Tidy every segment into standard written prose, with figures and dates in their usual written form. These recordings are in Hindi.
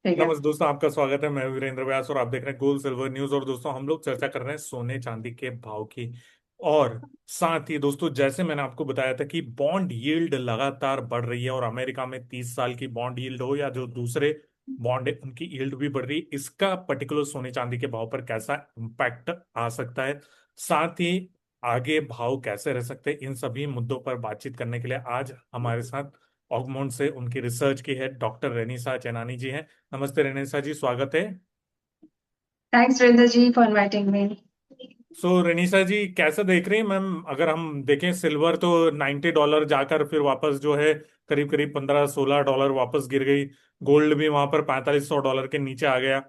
ठीक है। नमस्ते दोस्तों, आपका स्वागत है। मैं वीरेंद्र व्यास और आप देख रहे हैं गोल्ड सिल्वर न्यूज। और दोस्तों, हम लोग चर्चा कर रहे हैं सोने चांदी के भाव की। और साथ ही दोस्तों, जैसे मैंने आपको बताया था कि बॉन्ड यील्ड लगातार बढ़ रही है और अमेरिका में 30 साल की बॉन्ड यील्ड हो या जो दूसरे बॉन्ड है उनकी यील्ड भी बढ़ रही है। इसका पर्टिकुलर सोने चांदी के भाव पर कैसा इम्पैक्ट आ सकता है, साथ ही आगे भाव कैसे रह सकते हैं, इन सभी मुद्दों पर बातचीत करने के लिए आज हमारे साथ ऑगमोंट से उनकी रिसर्च की हेड डॉक्टर रेनिसा चेनानी जी हैं। नमस्ते रेनेसा जी, स्वागत है। Thanks Virendra ji for inviting me. So Renisa ji, कैसे देख रही हैं मैम? अगर हम देखें, सिल्वर तो $90 जाकर फिर वापस जो है करीब करीब $15-16 वापस गिर गई। गोल्ड भी वहां पर $4500 के नीचे आ गया।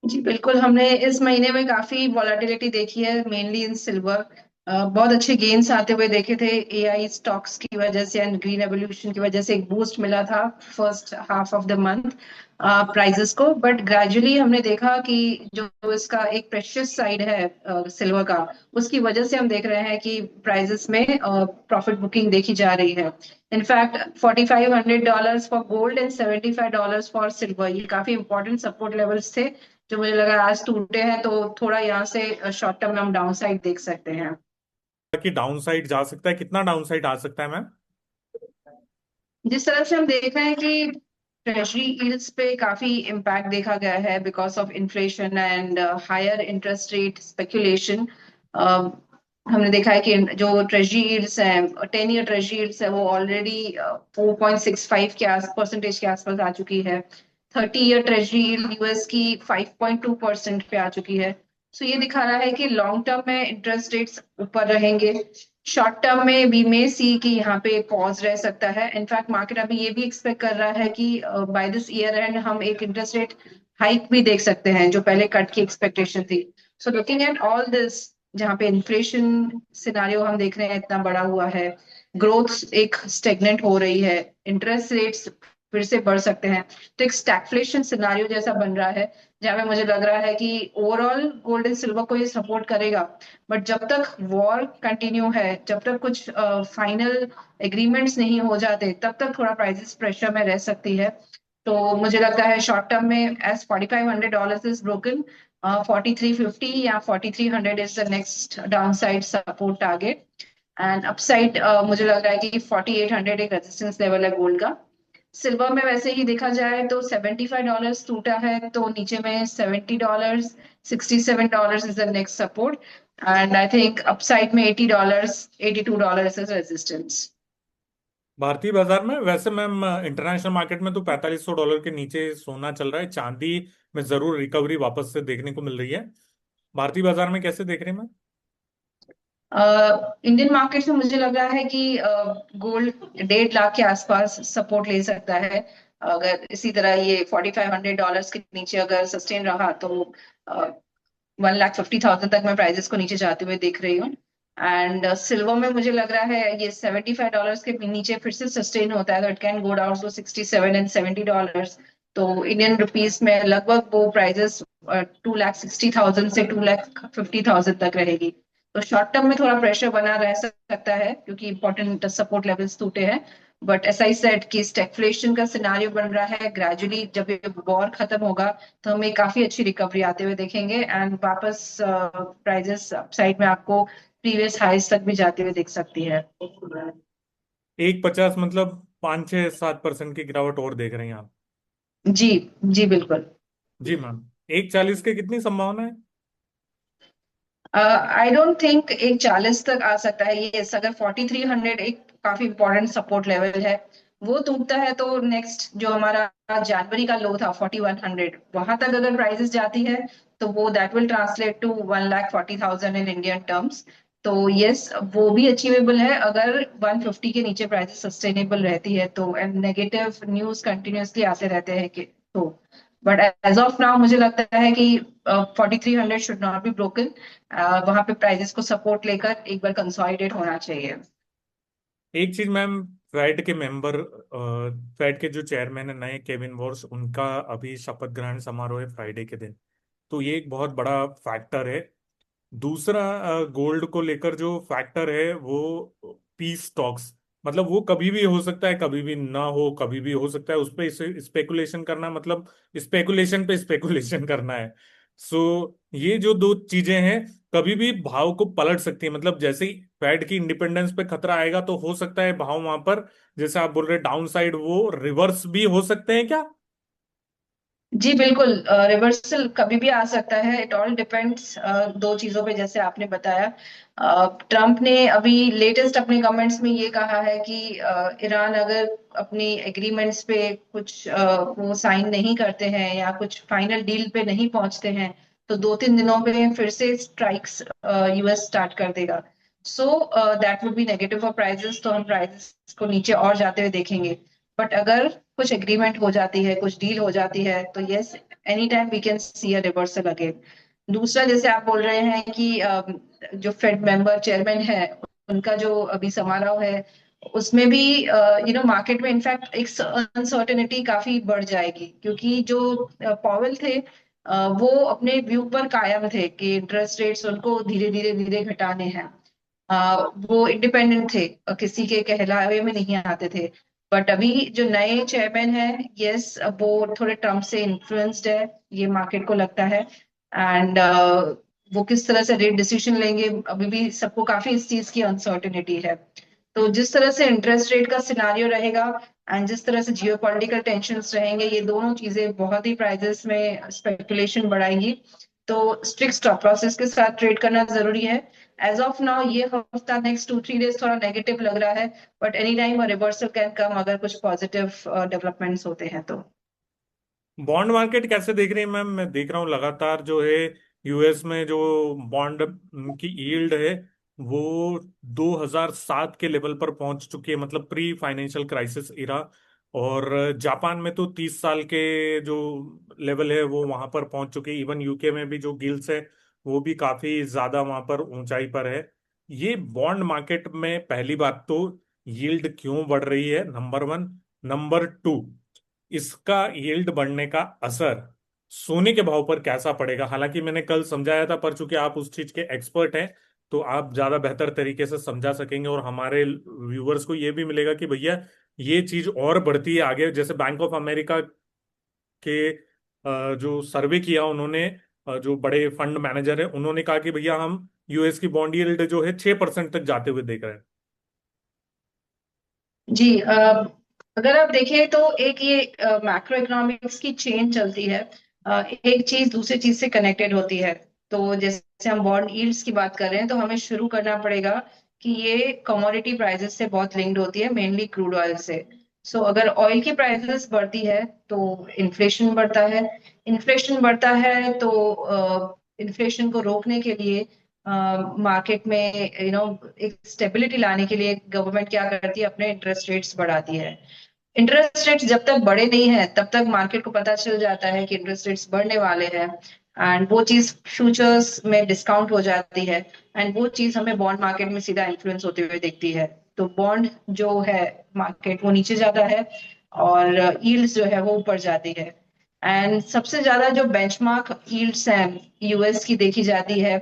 जी बिल्कुल, हमने इस महीने में काफी वॉलेटिलिटी देखी है, मेनली इन सिल्वर। बहुत अच्छे गेन्स आते हुए देखे थे एआई स्टॉक्स की वजह से एंड ग्रीन एवोल्यूशन की वजह से। एक बूस्ट मिला था first half of the month prices को, बट ग्रेजुअली हमने देखा कि जो इसका एक प्रेशियस साइड है सिल्वर का, उसकी वजह से हम देख रहे हैं कि प्राइजेस में प्रॉफिट बुकिंग देखी जा रही है। In fact $4500 for gold and $75 for silver, ये काफी इंपॉर्टेंट सपोर्ट लेवल्स थे जो मुझे लगा आज टूटे हैं, तो थोड़ा यहाँ से शॉर्ट टर्म में हम डाउन साइड देख सकते हैं। कि डाउन साइड जा सकता है, कितना डाउन साइड आ सकता है मैम? जिस तरह से हम देख रहे हैं कि ट्रेजरी यील्ड्स पे काफी इम्पैक्ट देखा गया है because of inflation and higher interest rate speculation. हमने देखा है कि जो ट्रेजरी यील्ड्स हैं, 10 ईयर ट्रेजरी यील्ड्स है, वो ऑलरेडी 4.65 के आस परसेंटेज के आसपास आ चुकी है। 30 ईयर ट्रेजरी यील्ड यूएस की 5.2% पे आ चुकी है। सो ये दिखा रहा है कि लॉन्ग टर्म में इंटरेस्ट रेट्स ऊपर रहेंगे। शॉर्ट टर्म में वी मे सी कि यहाँ पे पॉज रह सकता है। इनफैक्ट मार्केट अभी ये भी एक्सपेक्ट कर रहा है कि बाय दिस ईयर एंड हम एक इंटरेस्ट रेट हाइक भी देख सकते हैं, जो पहले कट की एक्सपेक्टेशन थी। So looking at all this, जहाँ पे इन्फ्लेशन सिनारियो हम देख रहे हैं इतना बड़ा हुआ है, ग्रोथ एक स्टेगनेंट हो रही है, इंटरेस्ट रेट्स फिर से बढ़ सकते हैं, तो एक स्टैगफ्लेशन सिनारियो जैसा बन रहा है, जहाँ पे मुझे लग रहा है कि ओवरऑल गोल्ड एंड सिल्वर को ये सपोर्ट करेगा। बट जब तक वॉर कंटिन्यू है, जब तक कुछ फाइनल एग्रीमेंट्स नहीं हो जाते, तब तक थोड़ा प्राइसेस प्रेशर में रह सकती है। तो मुझे लगता है शॉर्ट टर्म में एज $4500 इज ब्रोकन, 4350 या 4300 is the next down side support target. And upside मुझे लग रहा है कि 4800 एक रेजिस्टेंस लेवल है गोल्ड का। सिल्वर में वैसे ही देखा जाए तो $75 टूटा है, तो नीचे में $70, $67 is the next support. And I think upside में $80, $82 इज रेजिस्टेंस। भारतीय बाजार में वैसे मैम, इंटरनेशनल मार्केट में तो $4500 के नीचे सोना चल रहा है। चांदी में जरूर रिकवरी वापस से देखने को मिल रही है। भारतीय बाजार में कैसे देख रहे हैं मैम? इंडियन मार्केट में मुझे लग रहा है कि गोल्ड 1.5 लाख के आसपास सपोर्ट ले सकता है। अगर इसी तरह ये $4500 के नीचे अगर सस्टेन रहा तो 1,50,000 तक मैं प्राइजेस को नीचे जाते हुए देख रही हूँ। एंड सिल्वर में मुझे लग रहा है ये $75 के नीचे फिर से सस्टेन होता है, तो it can go down to 67 and $70। तो इंडियन रुपीस में लगभग वो प्राइजेस 2,60,000 से 2,50,000 तक रहेगी। तो शॉर्ट टर्म में थोड़ा प्रेशर बना रह सकता है क्योंकि इंपॉर्टेंट सपोर्ट लेवल्स टूटे हैं। बट एस आई सेड कि स्टैगफ्लेशन का सिनारियो बन रहा है, ग्रेजुअली जब ये वॉर खत्म होगा तो हमें काफी अच्छी रिकवरी आते हुए देखेंगे एंड वापस प्राइजेस साइड में आपको प्रीवियस हाईज तक भी जाते हुए दिख सकती है। 1.50 मतलब 5-6-7% की गिरावट और देख रहे हैं आप? जी, जी बिल्कुल। जी मैम। 1.40 के कितनी संभावना है? आई डोंट थिंक एक 40 तक आ सकता है ये। अगर 4300 एक काफी इंपॉर्टेंट सपोर्ट लेवल है, वो टूटता है तो नेक्स्ट जो हमारा जनवरी का लो था 4100, वहां तक अगर प्राइसेस जाती है तो वो that will translate to 1,40,000 in Indian terms. तो यस, वो भी अचीवेबल है अगर 150 के नीचे प्राइसेस सस्टेनेबल रहती है तो। एंड नेगेटिव न्यूज कंटिन्यूअसली आते रहते हैं कि तो, बट एज ऑफ नाउ मुझे लगता है कि 4300 शुड नॉट बी ब्रोकन। वहां पे प्राइजेस को सपोर्ट लेकर एक बार कंसोलिडेट होना चाहिए। एक चीज मैम, फेड के मेंबर, फेड के जो चेयरमैन है नए, केविन वॉर्स, उनका अभी शपथ ग्रहण समारोह है फ्राइडे के दिन। तो ये एक बहुत बड़ा फैक्टर है। दूसरा, गोल्ड को लेकर जो फैक्टर है वो पीस टॉक्स। मतलब वो कभी भी हो सकता है, कभी भी ना हो, कभी भी हो सकता है। उस पे स्पेकुलेशन करना मतलब स्पेकुलेशन पे स्पेकुलेशन करना है। सो ये जो दो चीजें हैं कभी भी भाव को पलट सकती है। मतलब जैसे ही फेड की इंडिपेंडेंस पे खतरा आएगा तो हो सकता है भाव वहां पर, जैसे आप बोल रहे डाउन साइड, वो रिवर्स भी हो सकते हैं क्या? जी बिल्कुल, रिवर्सल कभी भी आ सकता है। इट ऑल डिपेंड्स दो चीजों पे, जैसे आपने बताया। ट्रम्प ने अभी लेटेस्ट अपने कमेंट्स में ये कहा है कि ईरान अगर अपनी एग्रीमेंट्स पे कुछ वो साइन नहीं करते हैं या कुछ फाइनल डील पे नहीं पहुंचते हैं, तो 2-3 दिनों में फिर से स्ट्राइक्स यूएस स्टार्ट कर देगा। So that would be negative for prices, तो हम प्राइसेस को नीचे और जाते हुए देखेंगे। बट अगर कुछ एग्रीमेंट हो जाती है, कुछ डील हो जाती है, तो yes, any time we can see a reversal again. दूसरा, जैसे आप बोल रहे हैं कि जो फेड मेंबर चेयरमैन है, उनका जो अभी समारोह है, उसमें भी मार्केट में इनफैक्ट एक अनसर्टेनिटी काफी बढ़ जाएगी, क्योंकि जो पॉवेल थे, वो अपने व्यू पर कायम थे कि इंटरेस्ट रेट्स उनको धीरे धीरे धीरे घटाने हैं। वो इंडिपेंडेंट थे, किसी के कहलावे में नहीं आते थे। बट अभी जो नए चेयरमैन हैं, यस, वो थोड़े ट्रम्प से इन्फ्लुएंस्ड है, ये मार्केट को लगता है। एंड वो किस तरह से रेट डिसीजन लेंगे, अभी भी सबको काफी इस चीज की अनसर्टेनिटी है। तो जिस तरह से इंटरेस्ट रेट का सिनारियो रहेगा एंड जिस तरह से जियोपॉलिटिकल टेंशन्स रहेंगे, ये दोनों चीजें बहुत ही प्राइसेस में स्पेकुलेशन बढ़ाएंगी। तो स्ट्रिक्ट स्टॉप लॉसेस के साथ ट्रेड करना जरूरी है। एज ऑफ नाउ ये हफ्ता, नेक्स्ट 2-3 डेज थोड़ा नेगेटिव लग रहा है, but any time reversal can come अगर कुछ पॉजिटिव डेवलपमेंट्स होते हैं तो। बॉन्ड मार्केट कैसे देख रही है मैम? मैं देख रहा हूँ लगातार जो है यूएस में जो बॉन्ड की यील्ड है वो 2007 के लेवल पर पहुंच चुकी है, मतलब प्री फाइनेंशियल क्राइसिस इरा। और जापान में तो 30 साल के जो लेवल है वो वहां पर पहुंच चुके हैं। इवन यूके में भी जो गिल्स है वो भी काफी ज्यादा वहां पर ऊंचाई पर है। ये बॉन्ड मार्केट में पहली बात तो यील्ड क्यों बढ़ रही है, नंबर वन। नंबर टू, इसका यील्ड बढ़ने का असर सोने के भाव पर कैसा पड़ेगा? हालांकि मैंने कल समझाया था, पर चूंकि आप उस चीज के एक्सपर्ट हैं तो आप ज्यादा बेहतर तरीके से समझा सकेंगे, और हमारे व्यूअर्स को ये भी मिलेगा कि भैया ये चीज और बढ़ती है आगे। जैसे बैंक ऑफ अमेरिका के जो सर्वे किया उन्होंने, जो बड़े फंड मैनेजर है उन्होंने कहा कि भैया हम यूएस की बॉन्ड यील्ड जो है 6% तक जाते हुए देख रहे हैं। जी, अगर आप देखें तो एक ये मैक्रो इकोनॉमिक्स की चेन चलती है। एक चीज दूसरी चीज से कनेक्टेड होती है। तो जैसे हम बॉन्ड यील्ड्स की बात कर रहे हैं, तो हमें शुरू करना पड़ेगा कि ये कमोडिटी प्राइसेस से बहुत लिंक्ड होती है, मेनली क्रूड ऑयल से। सो अगर ऑयल की प्राइसेस बढ़ती है तो इन्फ्लेशन बढ़ता है। इन्फ्लेशन बढ़ता है तो इन्फ्लेशन को रोकने के लिए मार्केट में एक स्टेबिलिटी लाने के लिए गवर्नमेंट क्या करती है, अपने इंटरेस्ट रेट्स बढ़ाती है। इंटरेस्ट रेट्स जब तक बढ़े नहीं है तब तक मार्केट को पता चल जाता है कि इंटरेस्ट रेट्स बढ़ने वाले हैं, एंड वो चीज फ्यूचर्स में डिस्काउंट हो जाती है। एंड वो चीज हमें बॉन्ड मार्केट में सीधा इन्फ्लुएंस होते हुए दिखती है। तो बॉन्ड जो है मार्केट, वो नीचे जाता है और यील्ड्स जो है वो ऊपर जाती है। एंड सबसे ज्यादा जो बेंचमार्क यील्ड्स हैं यूएस की देखी जाती है,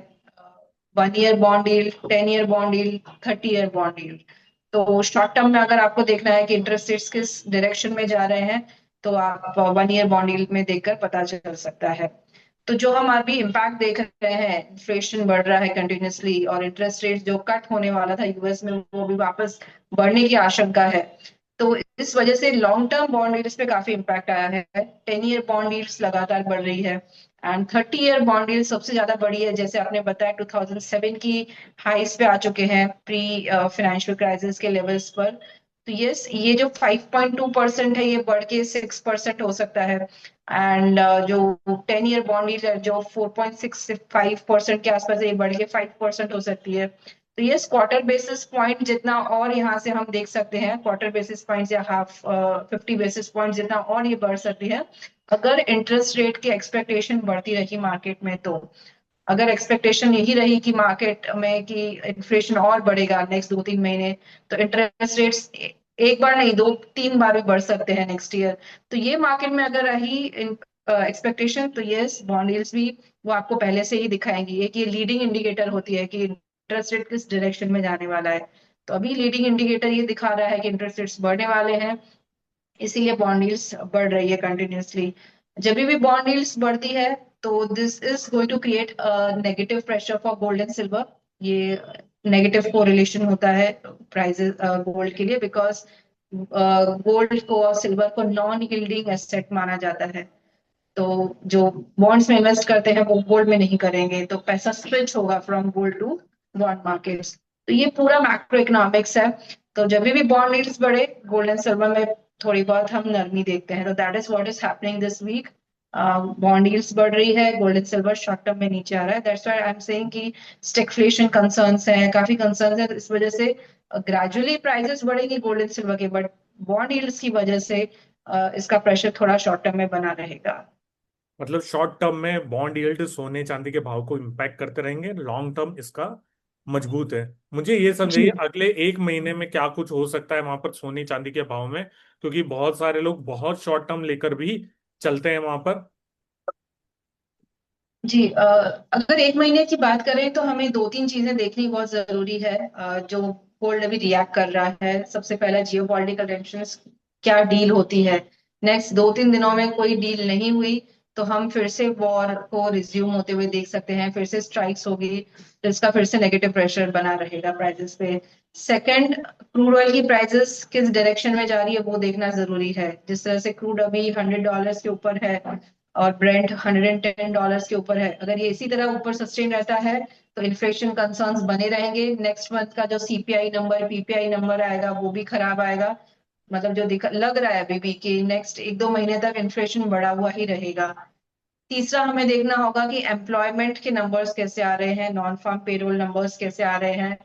1 year bond yield, 10 year bond yield, 30 year bond yield. तो शॉर्ट टर्म में अगर आपको देखना है कि इंटरेस्ट रेट्स किस डायरेक्शन में जा रहे हैं, तो आप 1 ईयर बॉन्ड यील्ड में देखकर पता चल सकता है। तो जो हम अभी इम्पैक्ट देख रहे हैं, इन्फ्लेशन बढ़ रहा है कंटिन्यूअसली, और इंटरेस्ट रेट जो कट होने वाला था यूएस में, वो भी वापस बढ़ने की आशंका है। तो इस वजह से लॉन्ग टर्म बॉन्ड यील्ड्स पे काफी इम्पैक्ट आया है। 10 ईयर बॉन्ड यील्ड्स लगातार बढ़ रही है, एंड 30 ईयर बॉन्ड यील्ड सबसे ज्यादा बढ़ी है। जैसे आपने बताया, 2007 की हाइस पे आ चुके हैं, प्री फाइनेंशियल क्राइसिस के लेवल्स पर। तो यस, ये जो 5.2% है, ये बढ़ के 6% हो सकता है। एंड जो 10 ईयर बॉन्ड यील्ड है, जो 4.65% के आसपास है, ये बढ़ के 5% हो सकती है। तो यस, क्वार्टर बेसिस पॉइंट जितना और यहाँ से हम देख सकते हैं, क्वार्टर बेसिस पॉइंट या 50 बेसिस पॉइंट जितना और ये बढ़ सकती है, अगर इंटरेस्ट रेट की एक्सपेक्टेशन बढ़ती रही मार्केट में तो। अगर एक्सपेक्टेशन यही रही कि मार्केट में कि इन्फ्लेशन और बढ़ेगा नेक्स्ट 2-3 महीने, तो इंटरेस्ट रेट्स एक बार नहीं, 2-3 बार भी बढ़ सकते हैं नेक्स्ट ईयर। तो ये मार्केट में अगर रही एक्सपेक्टेशन, तो यस, बॉन्ड यील्ड्स भी वो आपको पहले से ही दिखाएंगी। एक ये लीडिंग इंडिकेटर होती है कि इंटरेस्ट रेट किस डायरेक्शन में जाने वाला है। तो अभी लीडिंग इंडिकेटर ये दिखा रहा है कि इंटरेस्ट रेट्स बढ़ने वाले हैं, इसीलिए बॉन्ड यील्ड्स बढ़ रही है कंटिन्यूअसली। जब भी बॉन्ड यील्ड्स बढ़ती है तो this is going to create negative pressure for gold and silver. ये नेगेटिव कोरिलेशन होता है प्राइसेस गोल्ड के लिए, बिकॉज गोल्ड को और सिल्वर को नॉन यील्डिंग एसेट माना जाता है। तो जो बॉन्ड्स में इन्वेस्ट करते हैं वो गोल्ड में नहीं करेंगे, तो पैसा स्विच होगा from gold to bond markets. तो ये पूरा मैक्रो इकोनॉमिक्स है। तो जब भी बॉन्ड यील्ड्स बढ़े, गोल्ड एंड सिल्वर में थोड़ी बहुत हम नरमी देखते हैं। तो that is what is happening this week. Bond yields बढ़ रही है, gold and silver short term में नीचे आ रहा है। That's why I am saying कि स्टैग्फ्लेशन कंसर्न्स हैं, काफी कंसर्न्स हैं। तो इस वजह से ग्रेजुअली प्राइसेस बढ़ेंगे गोल्ड एंड सिल्वर के, बट बॉन्ड यील्ड्स की वजह से इसका प्रेशर थोड़ा शॉर्ट टर्म में बना रहेगा। मतलब शॉर्ट टर्म में बॉन्ड यील्ड सोने चांदी के भाव को इम्पैक्ट करते रहेंगे, लॉन्ग टर्म इसका मजबूत है। मुझे ये समझाइए जी अगले एक महीने में क्या कुछ हो सकता है वहां पर सोने चांदी के भाव में, क्योंकि बहुत सारे लोग बहुत शॉर्ट टर्म लेकर भी चलते हैं वहां पर। जी अगर एक महीने की बात करें तो हमें दो तीन चीजें देखनी बहुत जरूरी है। जो गोल्ड अभी रिएक्ट कर रहा है, सबसे पहला जियो पॉलिटिकल टेंशंस, क्या डील होती है। नेक्स्ट 2-3 दिनों में कोई डील नहीं हुई तो हम फिर से वॉर को रिज्यूम होते हुए देख सकते हैं, फिर से स्ट्राइक्स होगी, तो इसका फिर से नेगेटिव प्रेशर बना रहेगा प्राइसेस पे। सेकंड, क्रूड ऑयल की प्राइसेस किस डायरेक्शन में जा रही है वो देखना जरूरी है। जिस तरह से क्रूड अभी $100 के ऊपर है और ब्रेंट $110 के ऊपर है, अगर ये इसी तरह ऊपर सस्टेन रहता है तो इन्फ्लेशन कंसर्न्स बने रहेंगे। नेक्स्ट मंथ का जो सीपीआई नंबर, पीपीआई नंबर आएगा वो भी खराब आएगा। मतलब जो लग रहा है अभी भी कि नेक्स्ट 1-2 महीने तक इन्फ्लेशन बढ़ा हुआ ही रहेगा। तीसरा, हमें देखना होगा कि एम्प्लॉयमेंट के नंबर्स कैसे आ रहे हैं, नॉन फार्म पेरोल नंबर्स कैसे आ रहे हैं,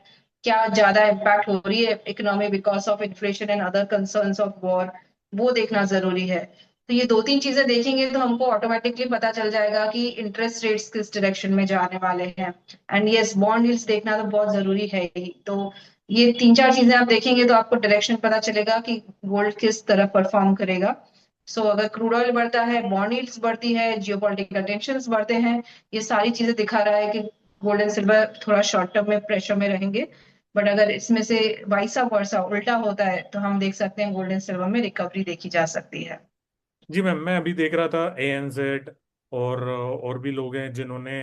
क्या ज्यादा इम्पैक्ट हो रही है economy because of inflation and other concerns of war, वो देखना जरूरी है। तो ये दो तीन चीजें देखेंगे तो हमको ऑटोमेटिकली पता चल जाएगा कि इंटरेस्ट रेट्स किस डायरेक्शन में जाने वाले हैं। एंड यस, बॉन्ड यील्ड्स देखना तो बहुत जरूरी है ही। तो ये तीन चार चीजें आप देखेंगे तो आपको डायरेक्शन पता चलेगा कि गोल्ड किस तरह परफॉर्म करेगा। सो अगर क्रूड ऑयल बढ़ता है, बॉन्ड यील्ड्स बढ़ती है, जियोपॉलिटिकल टेंशंस बढ़ते हैं, ये सारी चीजें दिखा रहा है कि गोल्ड एंड सिल्वर थोड़ा शॉर्ट टर्म में प्रेशर में रहेंगे। बट अगर इसमें से वाइसा वर्सा उल्टा होता है तो हम देख सकते हैं गोल्ड एंड सिल्वर में रिकवरी देखी जा सकती है। जी मैम, मैं अभी देख रहा था ANZ और भी लोग हैं जिन्होंने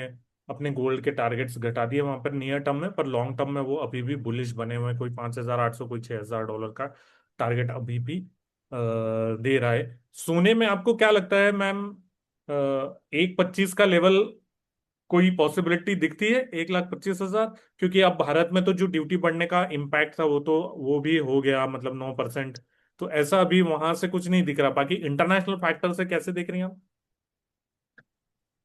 अपने गोल्ड के टारगेट्स घटा दिए वहां पर नियर टर्म में, पर लॉन्ग टर्म में वो अभी भी बुलिश बने हुए हैं। कोई 5,800, कोई $6,000 का टारगेट अभी भी दे रहा है। सोने में आपको क्या लगता है मैम, 1,25 का लेवल कोई पॉसिबिलिटी दिखती है? 1,25,000, क्योंकि अब भारत में तो जो ड्यूटी बढ़ने का इम्पैक्ट था वो भी हो गया, मतलब 9%। तो ऐसा अभी वहां से कुछ नहीं दिख रहा। बाकी इंटरनेशनल फैक्टर से कैसे देख रही हैं आप?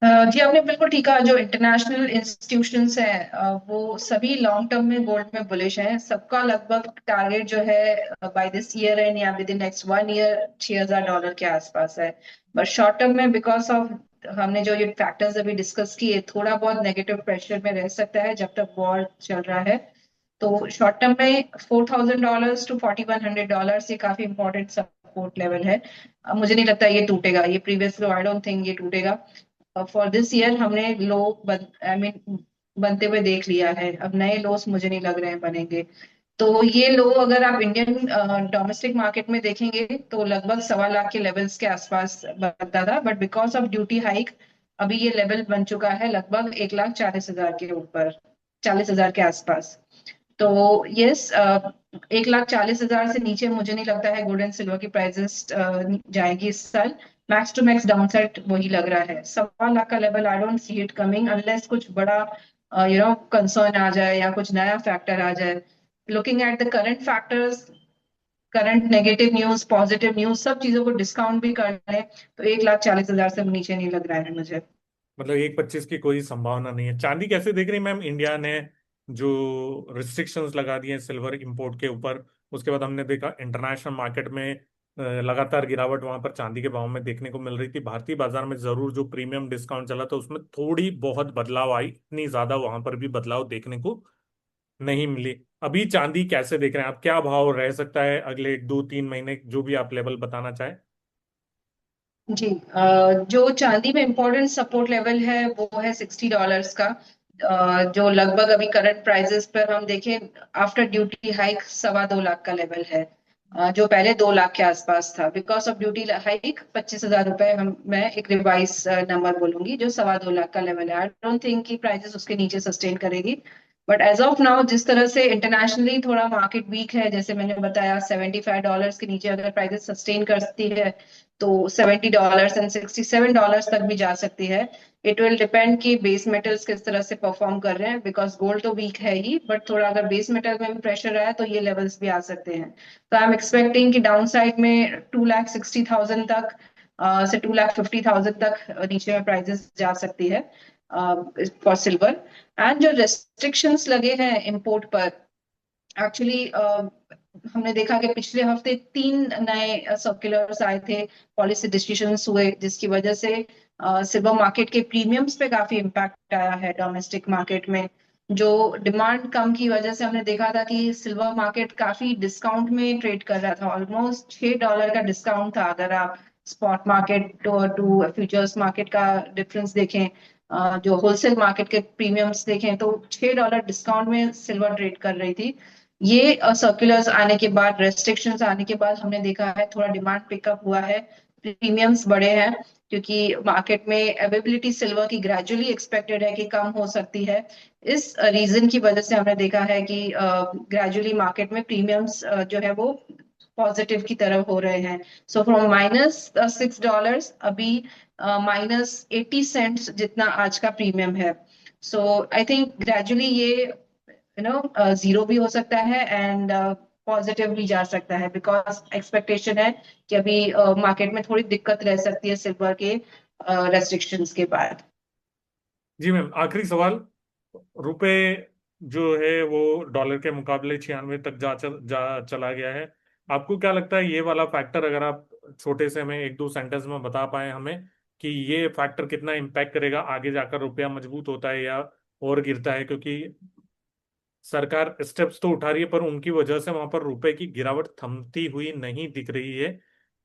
जी आपने बिल्कुल ठीक कहा। जो इंटरनेशनल इंस्टीट्यूशंस हैं वो सभी लॉन्ग टर्म में गोल्ड में बुलिश हैं। सबका लगभग टारगेट जो है बाय दिस ईयर एंड या विद इन नेक्स्ट 1 ईयर $6,000 के आसपास है। बट शॉर्ट टर्म में बिकॉज ऑफ हमने जो ये फैक्टर्स अभी डिस्कस किए, थोड़ा बहुत नेगेटिव प्रेशर में रह सकता है जब तक वॉर चल रहा है। तो शॉर्ट टर्म में $4,000 टू $4,100 ये काफी इंपॉर्टेंट सपोर्ट लेवल है। मुझे नहीं लगता ये टूटेगा, ये previous low, I don't think ये टूटेगा। फॉर दिस ईयर हमने लो आई मीन बनते हुए देख लिया है, अब नए लोस मुझे नहीं लग रहे हैं बनेंगे। तो ये लो अगर आप इंडियन डोमेस्टिक मार्केट में देखेंगे तो लगभग 1.25 लाख के लेवल्स के आसपास बनता था, but because of duty hike अभी ये लेवल बन चुका है लगभग 1,40,000 के ऊपर, 40,000 के आसपास। तो यस, 1,40,000 से नीचे मुझे नहीं लगता है गोल्ड एंड सिल्वर की प्राइसेस जाएगी इस साल। मैक्स टू मैक्स डाउनसाइड वही लग रहा है, 1.25 लाख का level. I don't see it coming unless कुछ बड़ा कंसर्न आ जाए या कुछ नया फैक्टर आ जाए। Looking at the current factors, current negative news, positive news, सब चीजों को डिस्काउंट भी कर लें तो 1,40,000 से नीचे नहीं लग रहा है मुझे। मतलब 1,25 की कोई संभावना नहीं है। चांदी कैसे देख रही मैम? इंडिया ने जो रिस्ट्रिक्शंस लगा दिए सिल्वर इंपोर्ट के ऊपर, उसके बाद हमने देखा इंटरनेशनल मार्केट में लगातार गिरावट वहां पर चांदी के भाव में देखने को मिल रही थी। भारतीय बाजार में जरूर जो प्रीमियम डिस्काउंट चला था उसमें थोड़ी बहुत बदलाव आई, इतनी ज्यादा वहां पर भी बदलाव देखने को नहीं मिली। अभी चांदी कैसे देख रहे हैं आप? क्या भाव रह सकता है अगले 2-3 महीने, जो भी आप लेवल बताना चाहें? जी जो चांदी में इम्पोर्टेंट सपोर्ट लेवल है वो है $60 का। जो लगभग अभी करंट प्राइसेस पर हम देखें, आफ्टर ड्यूटी हाइक 2.25 लाख का लेवल है, जो पहले 2 लाख के आसपास था। बिकॉज ऑफ ड्यूटी हाइक 25,000 रुपए, मैं एक रिवाइज नंबर बोलूंगी, जो 2.25 लाख का लेवल है। आई डोंट थिंक कि प्राइसेस उसके नीचे सस्टेन करेगी। बट एज ऑफ नाउ जिस तरह से इंटरनेशनली थोड़ा मार्केट वीक है, जैसे मैंने बताया, $75 के नीचे अगर प्राइसेस सस्टेन करती है तो $70 एंड $67 तक भी जा सकती है। इट विल डिपेंड कि बेस मेटल्स किस तरह से परफॉर्म कर रहे हैं, बिकॉज गोल्ड तो वीक है ही, बट थोड़ा अगर बेस मेटल में भी प्रेशर आया तो ये लेवल्स भी आ सकते हैं। तो आई एम एक्सपेक्टिंग कि डाउन साइड में 2,60,000 तक से 2,50,000 तक नीचे में प्राइसेस जा सकती है फॉर सिल्वर। एंड जो रेस्ट्रिक्शंस लगे हैं इंपोर्ट पर, एक्चुअली हमने देखा कि पिछले हफ्ते 3 नए सर्कुलर्स आए थे, पॉलिसी डिसीजंस हुए, जिसकी वजह से सिल्वर मार्केट के प्रीमियम्स पे काफी इम्पैक्ट आया है डोमेस्टिक मार्केट में। जो डिमांड कम की वजह से हमने देखा था कि सिल्वर मार्केट काफी डिस्काउंट में ट्रेड कर रहा था, ऑलमोस्ट $6 का डिस्काउंट था। अगर आप spot market to futures market का डिफरेंस देखें, जो होलसेल मार्केट के प्रीमियम्स देखें, तो $6 डिस्काउंट में सिल्वर ट्रेड कर रही थी। ये सर्कुलर्स आने के बाद, रेस्ट्रिक्शंस आने के बाद हमने देखा है थोड़ा डिमांड पिकअप हुआ है, प्रीमियम्स बढ़े हैं, क्योंकि मार्केट में अवेलेबिलिटी सिल्वर की ग्रेजुअली एक्सपेक्टेड है कि कम हो सकती है। इस रीजन की वजह से हमने देखा है कि ग्रेजुअली मार्केट में प्रीमियम्स जो है वो पॉजिटिव की तरफ हो रहे हैं। सो फ्रॉम -$6 अभी -80 सेंट्स जितना आज का प्रीमियम है। सो आई थिंक ग्रेजुअली ये जीरो भी हो सकता है एंड पॉजिटिव भी जा सकता है, बिकॉज एक्सपेक्टेशन है कि अभी मार्केट में थोड़ी दिक्कत रह सकती है सिल्वर के रेस्ट्रिक्शंस के बाद। जी मैम, आखिरी सवाल। रुपए जो है वो डॉलर के मुकाबले 96 तक जा चला गया है। आपको क्या लगता है ये वाला फैक्टर, अगर आप छोटे से में एक दो सेंटेंस में बता पाए हमें कि ये फैक्टर कितना इम्पैक्ट करेगा, आगे जाकर रुपया मजबूत होता है या और गिरता है? क्योंकि सरकार स्टेप्स तो उठा रही है पर उनकी वजह से वहां पर रुपए की गिरावट थमती हुई नहीं दिख रही है।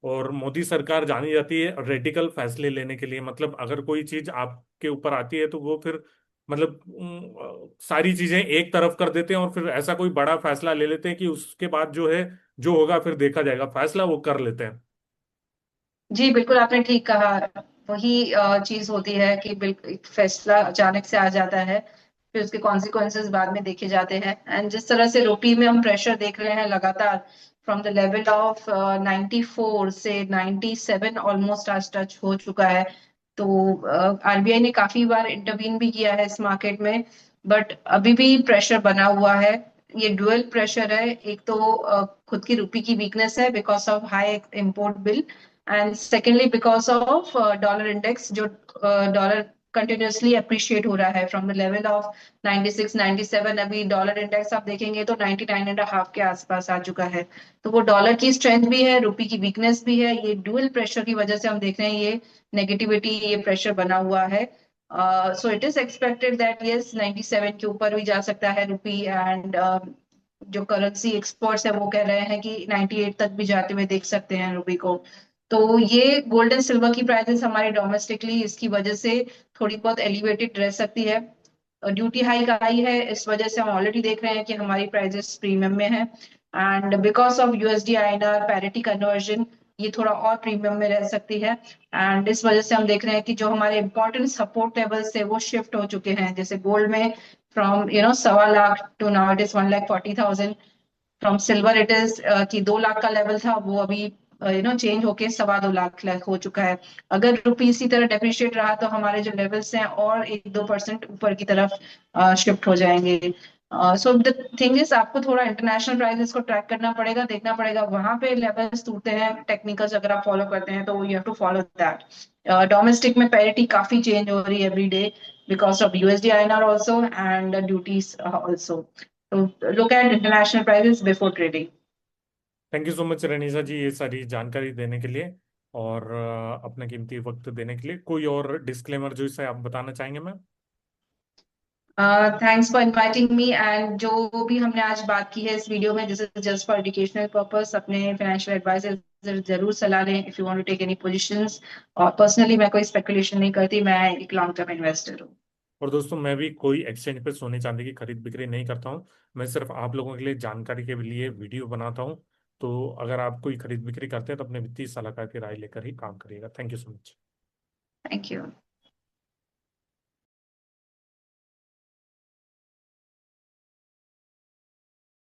और मोदी सरकार जानी जाती है रेडिकल फैसले लेने के लिए। मतलब अगर कोई चीज आपके ऊपर आती है तो वो फिर मतलब सारी चीजें एक तरफ कर देते हैं और फिर ऐसा कोई बड़ा फैसला ले लेते हैं कि उसके बाद जो है, जो होगा फिर देखा जाएगा, फैसला वो कर लेते हैं। जी बिल्कुल, आपने ठीक कहा। वही चीज होती है कि बिल्कुल एक फैसला अचानक से आ जाता है, फिर उसके कॉन्सिक्वेंसेस बाद में देखे जाते हैं। एंड जिस तरह से रुपी में हम प्रेशर देख रहे हैं लगातार, फ्रॉम द लेवल ऑफ 94 से 97 ऑलमोस्ट आज टच हो चुका है। तो आरबीआई ने काफी बार इंटरवीन भी किया है इस मार्केट में, बट अभी भी प्रेशर बना हुआ है। ये डुअल प्रेशर है, एक तो खुद की रुपी की वीकनेस है because of high import bill, and secondly because of dollar index, जो डॉलर कंटिन्यूअसली अप्रिशिएट हो रहा है फ्रॉम द लेवल ऑफ 96 97। अभी डॉलर इंडेक्स आप देखेंगे तो 99.5 के आसपास आ चुका है। तो वो डॉलर की स्ट्रेंथ भी है, रुपी की वीकनेस भी है, ये डुअल प्रेशर की वजह से हम देख रहे हैं ये नेगेटिविटी, ये प्रेशर बना हुआ है। So it is expected that yes 97 के ऊपर भी जा सकता है रुपी। एंड जो करेंसी एक्सपर्ट्स है वो कह रहे हैं कि 98 तक भी जाते हुए देख सकते हैं रुपी को। तो ये गोल्ड एंड सिल्वर की प्राइसेस हमारे डोमेस्टिकली इसकी वजह से थोड़ी बहुत एलिवेटेड रह सकती है। ड्यूटी हाइक आई है, इस वजह से हम ऑलरेडी देख रहे हैं कि हमारी प्राइसेस प्रीमियम में है। And because of USD INR parity conversion, ये थोड़ा और प्रीमियम में रह सकती है। एंड इस वजह से हम देख रहे हैं कि जो हमारे इंपॉर्टेंट सपोर्ट लेवल्स थे वो शिफ्ट हो चुके हैं, जैसे गोल्ड में from 1.25 lakh to now it is 1,40,000। From silver it is कि 2 लाख का लेवल था, वो अभी चेंज होके 2.25 लाख हो चुका है। अगर रुपी इसी तरह डेप्रिशिएट रहा तो हमारे जो लेवल्स हैं और 1-2% ऊपर की तरफ शिफ्ट हो जाएंगे। सो द थिंग इज, आपको थोड़ा इंटरनेशनल प्राइसेस को ट्रैक करना पड़ेगा, देखना पड़ेगा वहां पे लेवल्स टूटते हैं, टेक्निकल्स अगर आप फॉलो करते हैं तो you have to follow that. Domestic में पैरिटी काफी चेंज हो रही है every day because of USD INR also and duties also. तो look at international prices before trading. Thank you so much Ranisa ji, ये सारी जानकारी देने के लिए और अपना कीमती वक्त देने के लिए। कोई और डिस्क्लेमर जो इसे आप बताना चाहेंगे ma'am? Thanks for inviting me. And जो भी हमने आज बात की है इस वीडियो में, this is just for educational purpose. अपने फाइनेंशियल एडवाइजर जरूर सलाह लें if you want to take any positions. और पर्सनली मैं कोई स्पेकुलेशन नहीं करती, मैं एक लॉन्ग टर्म इन्वेस्टर हूँ। और दोस्तों मैं भी कोई एक्सचेंज पे सोने चांदी की खरीद बिक्री नहीं करता हूँ। मैं सिर्फ आप लोगों के लिए जानकारी के लिए वीडियो बनाता हूँ। तो अगर आप कोई खरीद बिक्री करते हैं तो अपने वित्तीय सलाहकार की राय लेकर ही काम करिएगा। Thank you so much. Thank you.